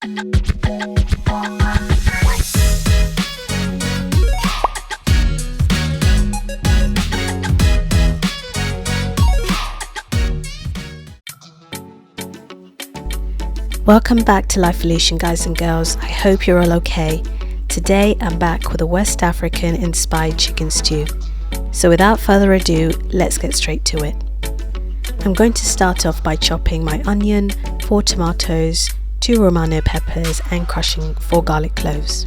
Welcome back to Life guys and girls. I hope you're all okay. Today I'm back with a West African inspired chicken stew. So without further ado, let's get straight to it. I'm going to start off by chopping my onion, 4 tomatoes, 2 Romano peppers and crushing 4 garlic cloves.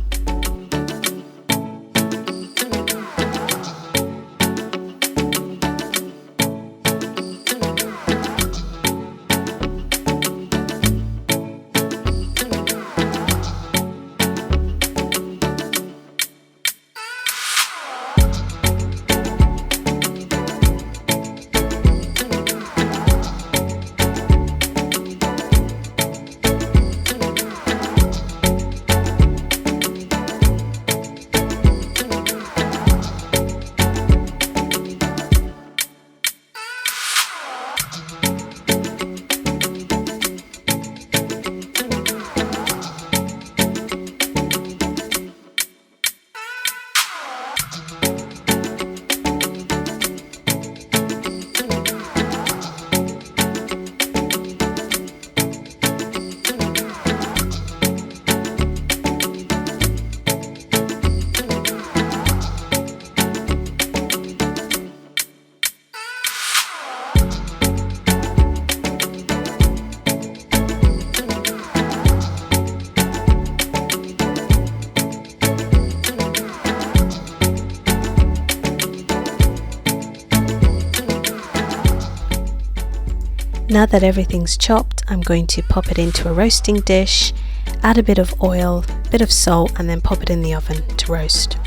Now that everything's chopped, I'm going to pop it into a roasting dish, add a bit of oil, bit of salt, and then pop it in the oven to roast.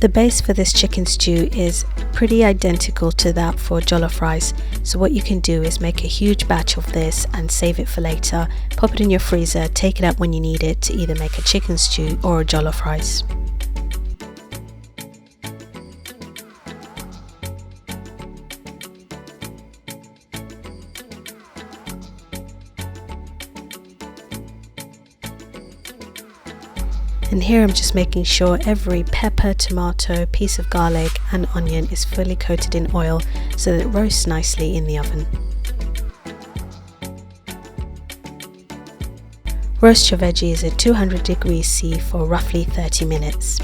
The base for this chicken stew is pretty identical to that for jollof rice, so what you can do is make a huge batch of this and save it for later, pop it in your freezer, take it out when you need it to either make a chicken stew or a jollof rice. And here I'm just making sure every pepper, tomato, piece of garlic and onion is fully coated in oil so that it roasts nicely in the oven. Roast your veggies at 200 degrees C for roughly 30 minutes.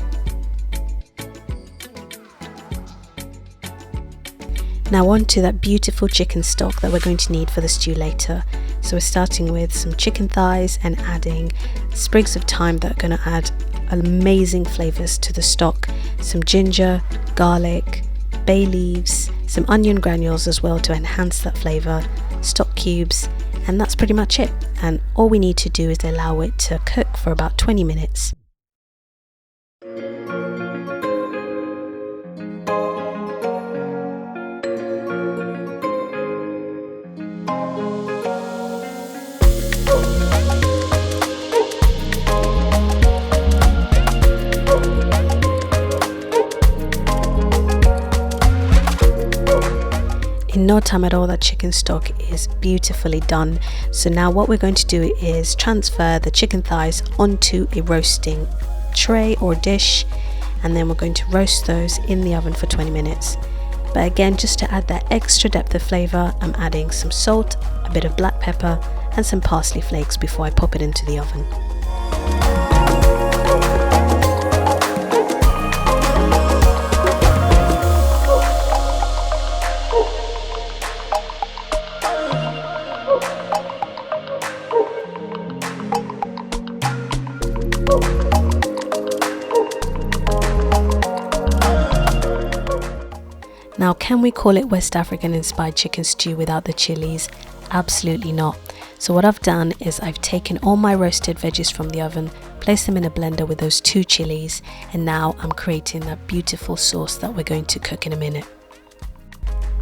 Now on to that beautiful chicken stock that we're going to need for the stew later. So we're starting with some chicken thighs and adding sprigs of thyme that are going to add amazing flavours to the stock, some ginger, garlic, bay leaves, some onion granules as well to enhance that flavour, stock cubes, and that's pretty much it. And all we need to do is allow it to cook for about 20 minutes. In no time at all, that chicken stock is beautifully done. So now what we're going to do is transfer the chicken thighs onto a roasting tray or dish, and then we're going to roast those in the oven for 20 minutes. But again, just to add that extra depth of flavour, I'm adding some salt, a bit of black pepper and some parsley flakes before I pop it into the oven. Now, can we call it West African inspired chicken stew without the chilies? Absolutely not. So what I've done is I've taken all my roasted veggies from the oven, placed them in a blender with those 2 chilies, and now I'm creating that beautiful sauce that we're going to cook in a minute.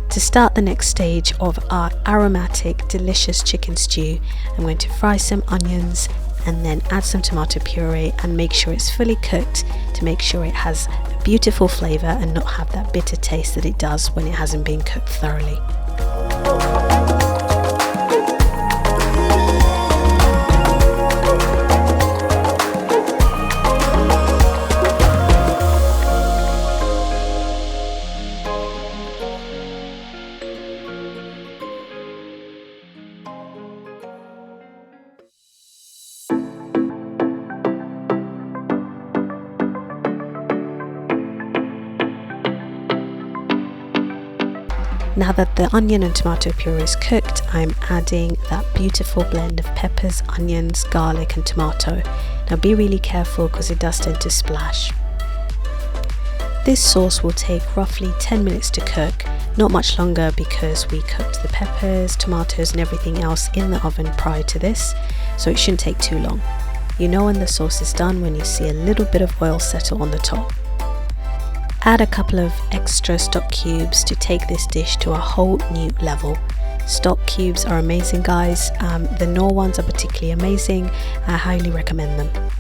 To start the next stage of our aromatic, delicious chicken stew, I'm going to fry some onions and then add some tomato puree and make sure it's fully cooked to make sure it has a beautiful flavour and not have that bitter taste that it does when it hasn't been cooked thoroughly. Now that the onion and tomato puree is cooked, I'm adding that beautiful blend of peppers, onions, garlic and tomato. Now be really careful because it does tend to splash. This sauce will take roughly 10 minutes to cook, not much longer because we cooked the peppers, tomatoes and everything else in the oven prior to this, so it shouldn't take too long. You know when the sauce is done when you see a little bit of oil settle on the top. Add a couple of extra stock cubes to take this dish to a whole new level. Stock cubes are amazing, guys. The Knorr ones are particularly amazing. I highly recommend them.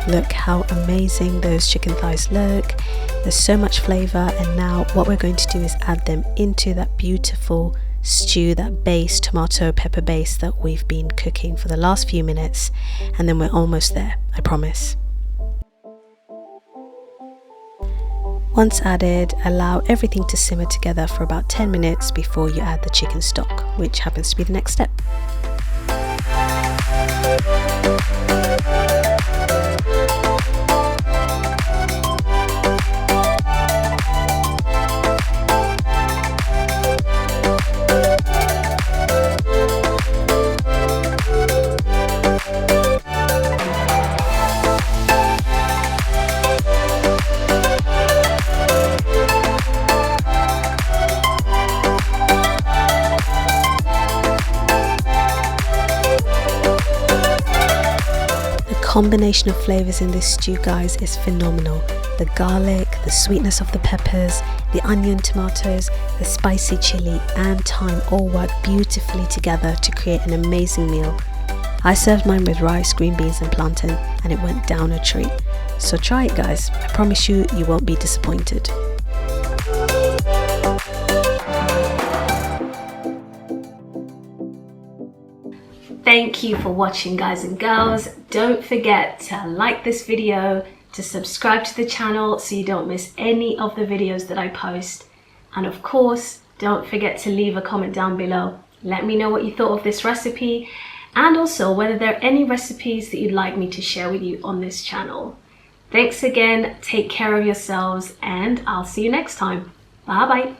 Look how amazing those chicken thighs look. There's so much flavour, and now what we're going to do is add them into that beautiful stew, that base, tomato pepper base that we've been cooking for the last few minutes, and then we're almost there, I promise. Once added, allow everything to simmer together for about 10 minutes before you add the chicken stock, which happens to be the next step. The combination of flavors in this stew, guys, is phenomenal. The garlic, the sweetness of the peppers, the onion, tomatoes, the spicy chili and thyme all work beautifully together to create an amazing meal. I served mine with rice, green beans and plantain, and it went down a treat. So try it, guys. I promise you, you won't be disappointed. Thank you for watching, guys and girls. Don't forget to like this video, to subscribe to the channel so you don't miss any of the videos that I post. And of course, don't forget to leave a comment down below. Let me know what you thought of this recipe, and also whether there are any recipes that you'd like me to share with you on this channel. Thanks again, take care of yourselves, and I'll see you next time. Bye bye.